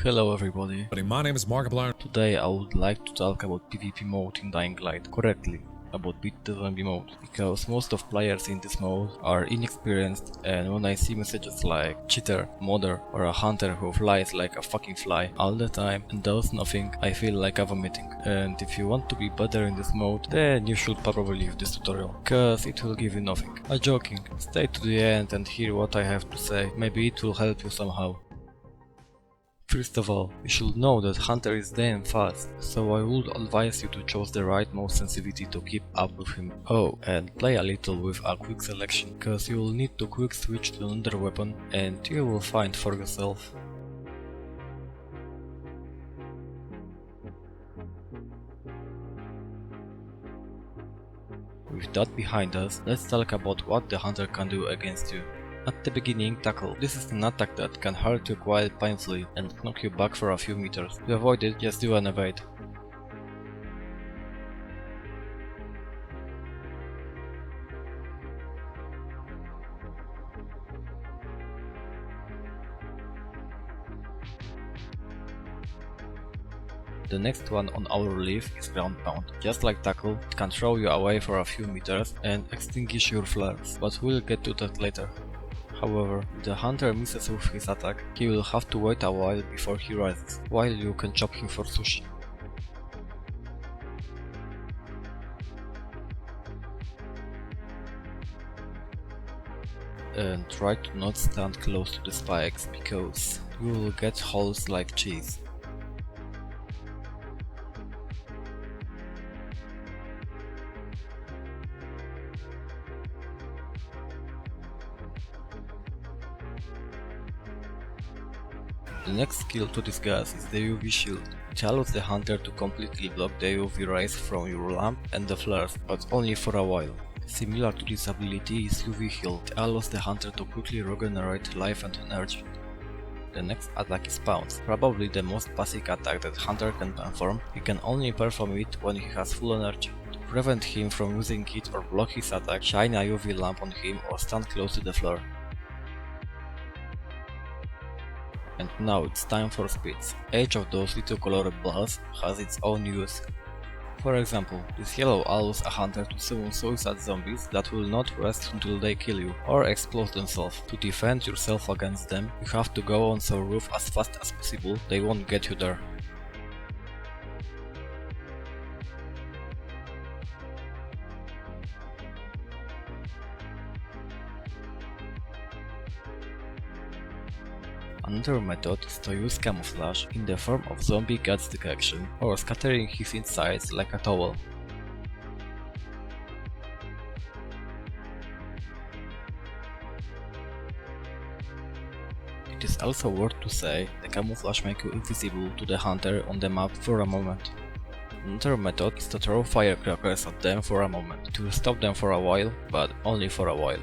Hello everybody. My name is Markiplier. Today I would like to talk about PvP mode in Dying Light, correctly, about Beat the Zombie mode, because most of players in this mode are inexperienced, and when I see messages like cheater, modder, or a hunter who flies like a fucking fly all the time and does nothing, I feel like I'm vomiting. And if you want to be better in this mode, then you should probably leave this tutorial, cause it will give you nothing. I'm joking, stay to the end and hear what I have to say, maybe it will help you somehow. First of all, you should know that Hunter is damn fast, so I would advise you to choose the right mouse sensitivity to keep up with him. Oh, and play a little with a quick selection, cause you will need to quick switch to another weapon and you will find for yourself. With that behind us, let's talk about what the Hunter can do against you. At the beginning, Tackle. This is an attack that can hurt you quite painfully and knock you back for a few meters. To avoid it, just do an evade. The next one on our list is Ground Pound. Just like Tackle, it can throw you away for a few meters and extinguish your flares, but we'll get to that later. However, if the hunter misses with his attack, he will have to wait a while before he rises, while you can chop him for sushi. And try to not stand close to the spikes, because you will get holes like cheese. The next skill to discuss is the UV shield. It allows the hunter to completely block the UV rays from your lamp and the flares, but only for a while. Similar to this ability is UV heal. It allows the hunter to quickly regenerate life and energy. The next attack is Pounce, probably the most basic attack that hunter can perform. He can only perform it when he has full energy. To prevent him from using it or block his attack, shine a UV lamp on him or stand close to the floor. And now it's time for speeds. Each of those little colored balls has its own use. For example, this yellow allows a hunter to summon suicide zombies that will not rest until they kill you, or explode themselves. To defend yourself against them, you have to go on the roof as fast as possible, they won't get you there. Another method is to use camouflage in the form of zombie guts detection or scattering his insides like a towel. It is also worth to say the camouflage makes you invisible to the hunter on the map for a moment. Another method is to throw firecrackers at them for a moment. It will stop them for a while, but only for a while.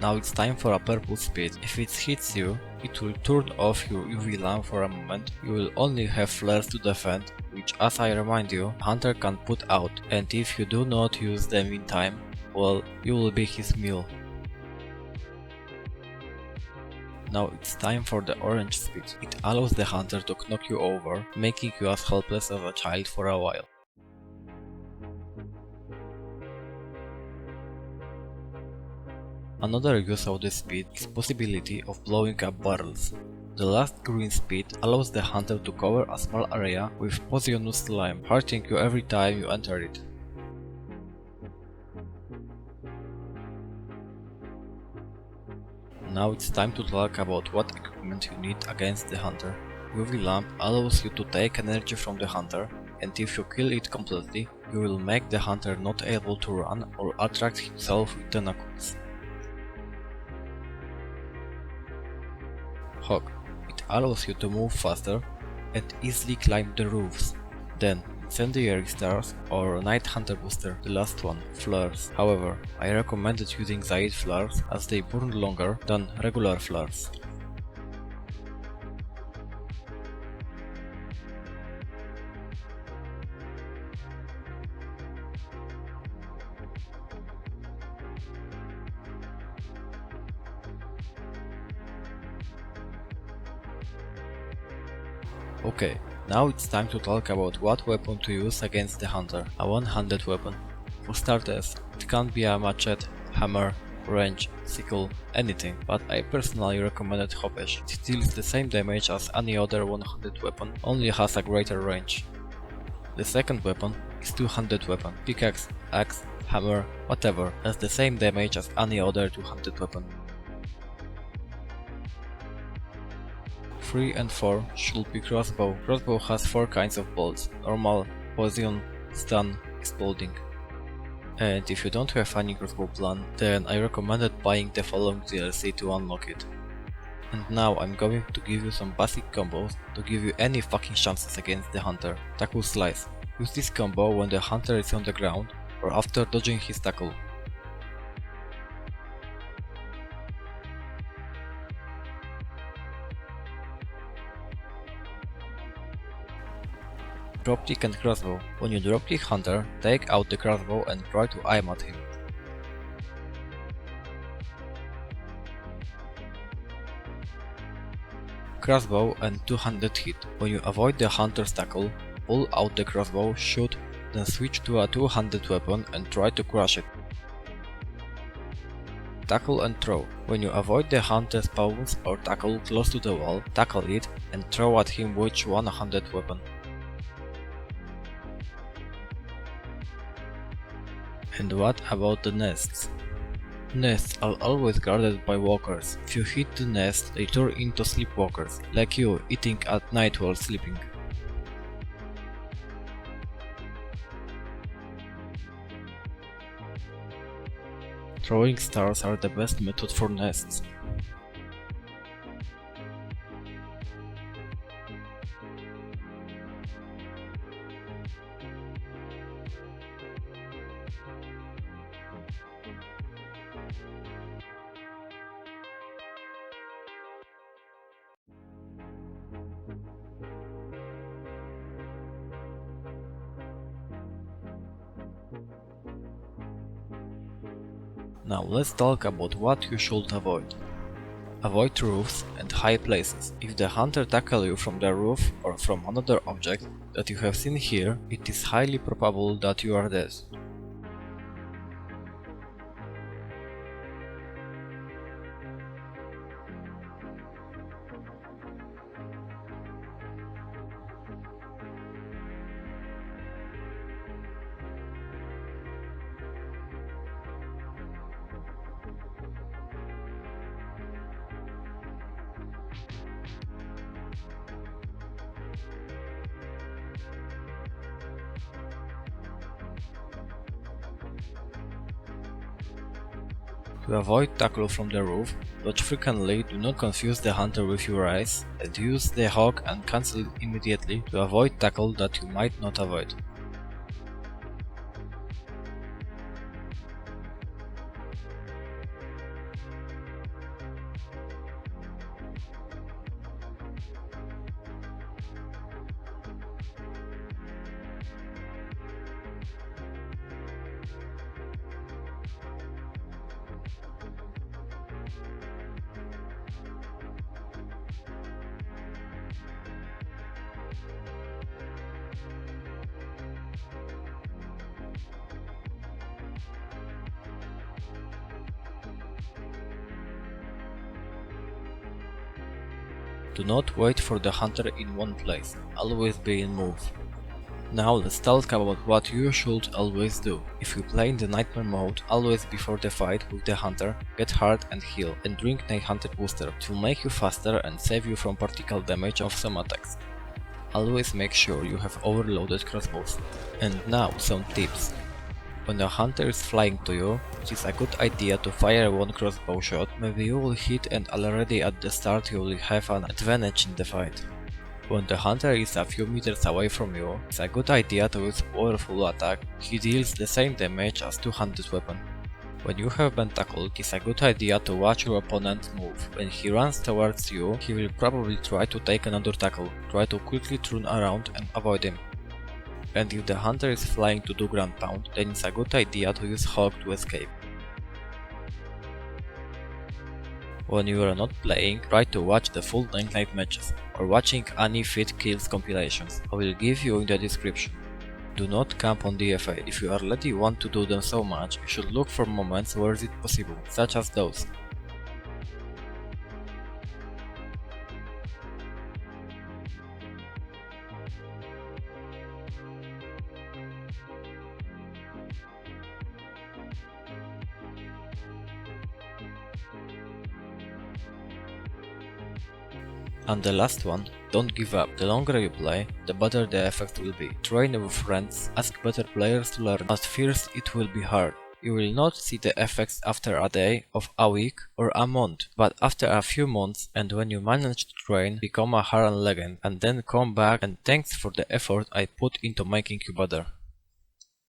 Now it's time for a purple speed. If it hits you, it will turn off your UV lamp for a moment. You will only have flares to defend, which, as I remind you, hunter can put out, and if you do not use them in time, well, you will be his meal. Now it's time for the orange speed. It allows the hunter to knock you over, making you as helpless as a child for a while. Another use of this speed is possibility of blowing up barrels. The last green speed allows the hunter to cover a small area with poisonous slime, hurting you every time you enter it. Now it's time to talk about what equipment you need against the hunter. UV lamp allows you to take energy from the hunter, and if you kill it completely, you will make the hunter not able to run or attract himself with tentacles. Hawk. It allows you to move faster and easily climb the roofs. Then, Incendiary Stars or Night Hunter Booster, the last one, Flares. However, I recommended using Zaid Flares as they burn longer than regular flares. Okay, now it's time to talk about what weapon to use against the hunter. A one-handed weapon. For starters, it can't be a machete, hammer, wrench, sickle, anything, but I personally recommended Hopesh. It deals the same damage as any other one-handed weapon, only has a greater range. The second weapon is two-handed weapon. Pickaxe, axe, hammer, whatever, has the same damage as any other two-handed weapon. 3 and 4 should be crossbow. Crossbow has 4 kinds of bolts: normal, poison, stun, exploding. And if you don't have any crossbow plan, then I recommended buying the following DLC to unlock it. And now I'm going to give you some basic combos to give you any fucking chances against the hunter. Tackle Slice. Use this combo when the hunter is on the ground or after dodging his tackle. Dropkick and crossbow. When you dropkick hunter, take out the crossbow and try to aim at him. Crossbow and two-handed hit. When you avoid the hunter's tackle, pull out the crossbow, shoot, then switch to a two-handed weapon and try to crush it. Tackle and throw. When you avoid the hunter's pounce or tackle close to the wall, tackle it and throw at him with one-handed weapon. And what about the nests? Nests are always guarded by walkers. If you hit the nest, they turn into sleepwalkers, like you eating at night while sleeping. Throwing stars are the best method for nests. Now let's talk about what you should avoid. Avoid roofs and high places. If the hunter tackles you from the roof or from another object that you have seen here, it is highly probable that you are dead. To avoid tackle from the roof, dodge frequently, do not confuse the hunter with your eyes, and use the hawk and cancel it immediately to avoid tackle that you might not avoid. Do not wait for the hunter in one place, always be in move. Now let's talk about what you should always do. If you play in the nightmare mode, always before the fight with the hunter, get hard and heal, and drink Night Hunter booster. It will make you faster and save you from particle damage of some attacks. Always make sure you have overloaded crossbows. And now some tips. When a hunter is flying to you, it is a good idea to fire one crossbow shot. Maybe you will hit and already at the start you will have an advantage in the fight. When the hunter is a few meters away from you, it's a good idea to use powerful attack. He deals the same damage as two-handed weapon. When you have been tackled, it's a good idea to watch your opponent move. When he runs towards you, he will probably try to take another tackle. Try to quickly turn around and avoid him. And if the hunter is flying to do ground pound, then it's a good idea to use hawk to escape. When you are not playing, try to watch the full Dying Light matches, or watching any Fit Kills compilations. I will give you in the description. Do not camp on DFA. If you already want to do them so much, you should look for moments where is it possible, such as those. And the last one, don't give up. The longer you play, the better the effect will be. Train with friends, ask better players to learn. At first it will be hard. You will not see the effects after a day, of a week, or a month, but after a few months, and when you manage to train, become a Haran legend, and then come back and thanks for the effort I put into making you better.